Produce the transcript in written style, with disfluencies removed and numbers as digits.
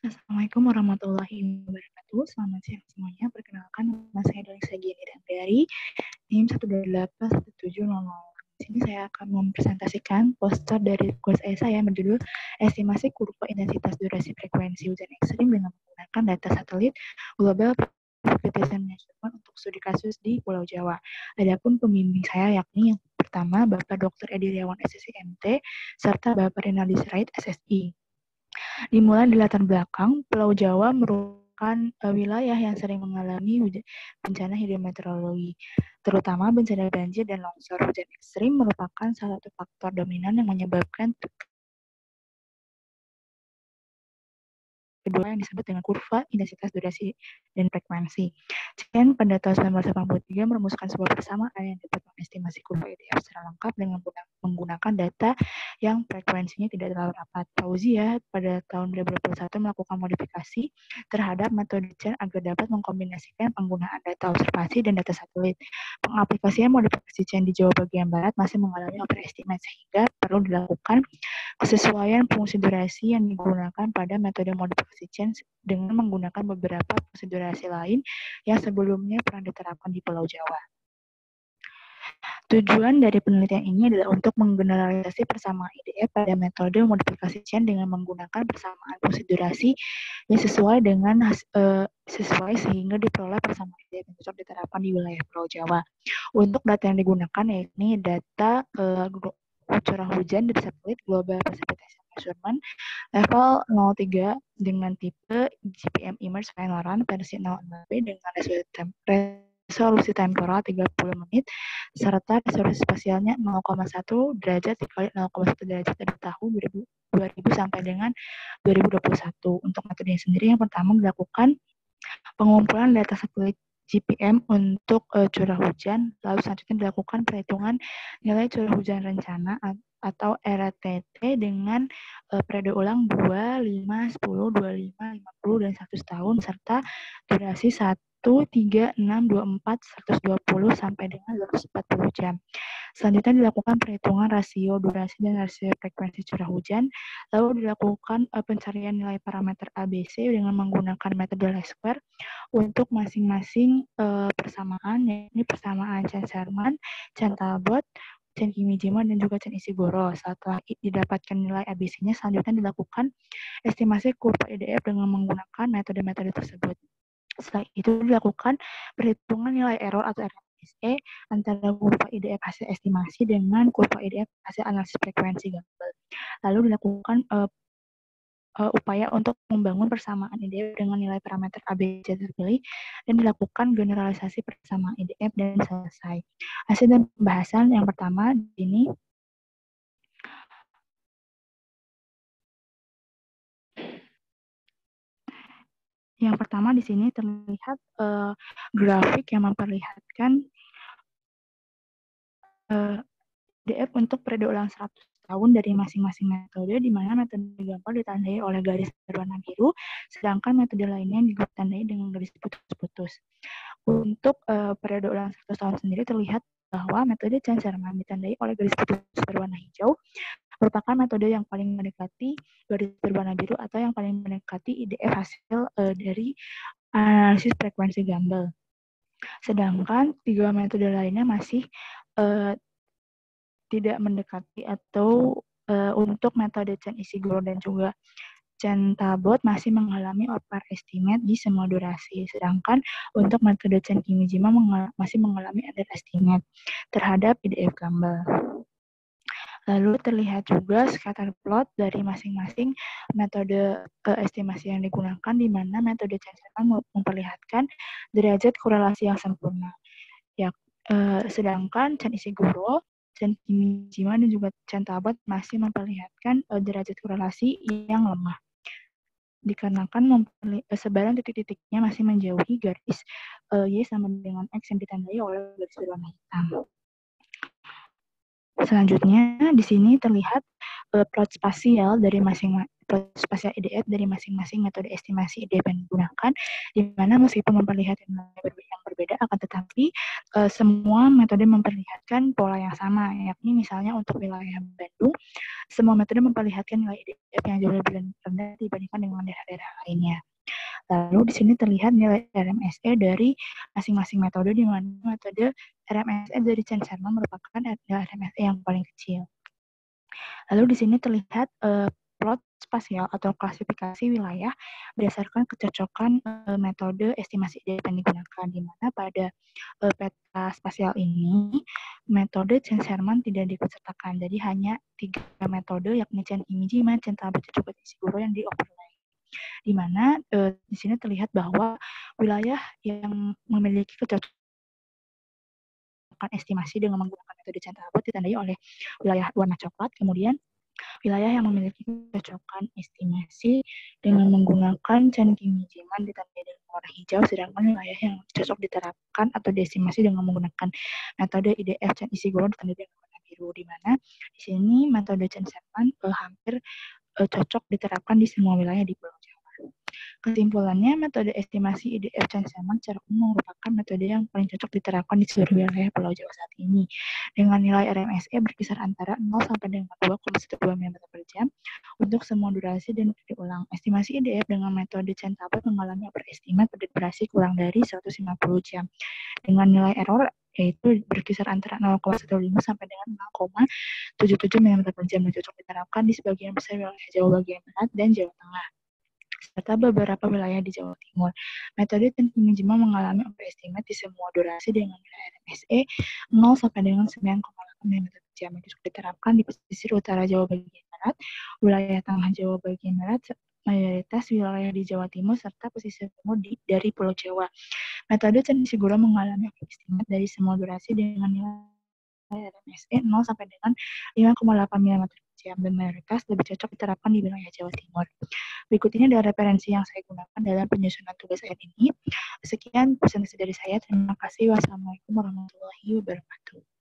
Assalamualaikum warahmatullahi wabarakatuh. Selamat siang semuanya. Perkenalkan, nama saya Dalisa Giani dari NIM 1281700. Di sini saya akan mempresentasikan poster dari tugas saya yang berjudul Estimasi Kurva Intensitas Durasi Frekuensi Hujan Ekstrim dengan menggunakan data satelit Global Precipitation Measurement untuk studi kasus di Pulau Jawa. Adapun pembimbing saya yakni yang pertama Bapak Dr. Edi Riawan SSI MT serta Bapak Rinaldi Sirait SSI. Dimulai di latar belakang, Pulau Jawa merupakan wilayah yang sering mengalami bencana hidrometeorologi, terutama bencana banjir dan longsor. Hujan ekstrim merupakan salah satu faktor dominan yang menyebabkan kedua yang disebut dengan kurva intensitas durasi dan frekuensi. Chen pada tahun 1983 merumuskan sebuah persamaan yang dapat mengestimasi kurva IDF secara lengkap dengan menggunakan data yang frekuensinya tidak terlalu rapat. Fauzia pada tahun 2021 melakukan modifikasi terhadap metode Chen agar dapat mengkombinasikan penggunaan data observasi dan data satelit. Pengaplikasian modifikasi Chen di Jawa bagian barat masih mengalami overestimate sehingga perlu dilakukan kesesuaian fungsi durasi yang digunakan pada metode modifikasi Chen dengan menggunakan beberapa fungsi durasi lain yang sebelumnya pernah diterapkan di Pulau Jawa. Tujuan dari penelitian ini adalah untuk menggeneralisasi persamaan IDF pada metode modifikasi Chen dengan menggunakan persamaan fungsi durasi yang sesuai sehingga diperoleh persamaan IDF yang cocok diterapkan di wilayah Pulau Jawa. Untuk data yang digunakan yakni data curah hujan dari satelit Global Precipitation Measurement level 03 dengan tipe GPM Image Panorama versi 06B dengan resolusi temporal 30 menit serta resolusi spasialnya 0,1 derajat dikali 0,1 derajat dari tahun 2000 sampai dengan 2021. Untuk metode sendiri yang pertama dilakukan pengumpulan data satelit GPM untuk curah hujan, lalu selanjutnya dilakukan perhitungan nilai curah hujan rencana atau RTT dengan periode ulang 2, 5, 10, 25, 50, dan 100 tahun, serta durasi 1, 3, 6, 24, 120, sampai dengan 240 jam. Selanjutnya dilakukan perhitungan rasio durasi dan rasio frekuensi curah hujan, lalu dilakukan pencarian nilai parameter ABC dengan menggunakan metode least square untuk masing-masing persamaan, yakni persamaan Chen-Sherman, Chen-Talbot, Chen Kimijima, dan juga Chen Ishiguro. Setelah didapatkan nilai ABC-nya, selanjutnya dilakukan estimasi kurva IDF dengan menggunakan metode-metode tersebut. Setelah itu dilakukan perhitungan nilai error atau RSE antara kurva IDF hasil estimasi dengan kurva IDF hasil analisis frekuensi Gumbel. Lalu dilakukan upaya untuk membangun persamaan IDF dengan nilai parameter ABC terpilih dan dilakukan generalisasi persamaan IDF dan selesai. Hasil dan pembahasan yang pertama ini yang pertama di sini terlihat grafik yang memperlihatkan IDF untuk periode ulang 100 tahun dari masing-masing metode, di mana metode Gumbel ditandai oleh garis berwarna biru, sedangkan metode lainnya ditandai dengan garis putus-putus. Untuk periode ulang 100 tahun sendiri terlihat bahwa metode Chen-Sherman ditandai oleh garis putus berwarna hijau, merupakan metode yang paling mendekati garis berwarna biru atau yang paling mendekati IDF hasil dari analisis frekuensi Gumbel. Sedangkan tiga metode lainnya masih tidak mendekati atau untuk metode Chen Ishiguro dan juga Chen Talbot masih mengalami overestimate di semua durasi, sedangkan untuk metode Chen Kimijima masih mengalami underestimate terhadap IDF Gumbel. Lalu terlihat juga scatter plot dari masing-masing metode estimasi yang digunakan, di mana metode Chen-Sherman memperlihatkan derajat korelasi yang sempurna. Sedangkan Chen Ishiguro, Chen Kimijima, dan juga Chen Talbot masih memperlihatkan derajat korelasi yang lemah. Dikarenakan sebaran titik-titiknya masih menjauhi garis Y sama dengan X yang ditandai oleh garis berwarna hitam. Selanjutnya di sini terlihat plot spasial dari proses spasial IDF dari masing-masing metode estimasi IDF yang digunakan, di mana meskipun memperlihatkan yang berbeda, akan tetapi semua metode memperlihatkan pola yang sama, yakni misalnya untuk wilayah Bandung, semua metode memperlihatkan nilai IDF yang jauh lebih rendah dibandingkan dengan daerah-daerah lainnya. Lalu di sini terlihat nilai RMSE dari masing-masing metode, di mana metode RMSE dari Chen-Sherman merupakan RMSE yang paling kecil. Lalu di sini terlihat plot spasial atau klasifikasi wilayah berdasarkan kecocokan metode estimasi IDF yang digunakan, di mana pada peta spasial ini metode Chen-Sherman tidak diikutsertakan, jadi hanya 3 metode yakni Chen-Imiji, Chen Talbot, dan juga Ishiguro yang di-overlay, di mana di sini terlihat bahwa wilayah yang memiliki kecocokan estimasi dengan menggunakan metode Chen Talbot ditandai oleh wilayah warna coklat, kemudian wilayah yang memiliki kecocokan estimasi dengan menggunakan Chen Kimijiman ditandai dengan warna hijau, sedangkan wilayah yang cocok diterapkan atau diestimasi dengan menggunakan metode IDF Chen Ishiguro ditandai dengan warna biru, di mana di sini metode Chen Sherman hampir cocok diterapkan di semua wilayah di Pulau Jawa. Kesimpulannya, metode estimasi IDF Chen Sherman secara umum merupakan metode yang paling cocok diterapkan di seluruh wilayah Pulau Jawa saat ini, dengan nilai RMSE berkisar antara 0 sampai dengan 2,12 mm per jam untuk semua durasi dan periode ulang. Estimasi IDF dengan metode Chen Talbot mengalami overestimate pada durasi kurang dari 150 jam, dengan nilai error yaitu berkisar antara 0,15 sampai dengan 0,77 mm per jam, yang cocok diterapkan di sebagian besar wilayah Jawa bagian barat dan Jawa Tengah, serta beberapa wilayah di Jawa Timur. Metode Chen Kimijiman mengalami overestimate di semua durasi dengan nilai RMSE 0 sampai dengan 9,8 mm per jam, yang cocok diterapkan di pesisir utara Jawa bagian barat, wilayah tengah Jawa bagian barat, mayoritas wilayah di Jawa Timur, serta pesisir timur dari Pulau Jawa. Metode Chen Ishiguro mengalami overestimate dari semua durasi dengan nilai RMSE 0 sampai dengan 5,8 mm per jam, dan mayoritas lebih cocok diterapkan di wilayah Jawa Timur. Berikut ini adalah referensi yang saya gunakan dalam penyusunan tugas saya ini. Sekian presentasi dari saya. Terima kasih. Wassalamualaikum warahmatullahi wabarakatuh.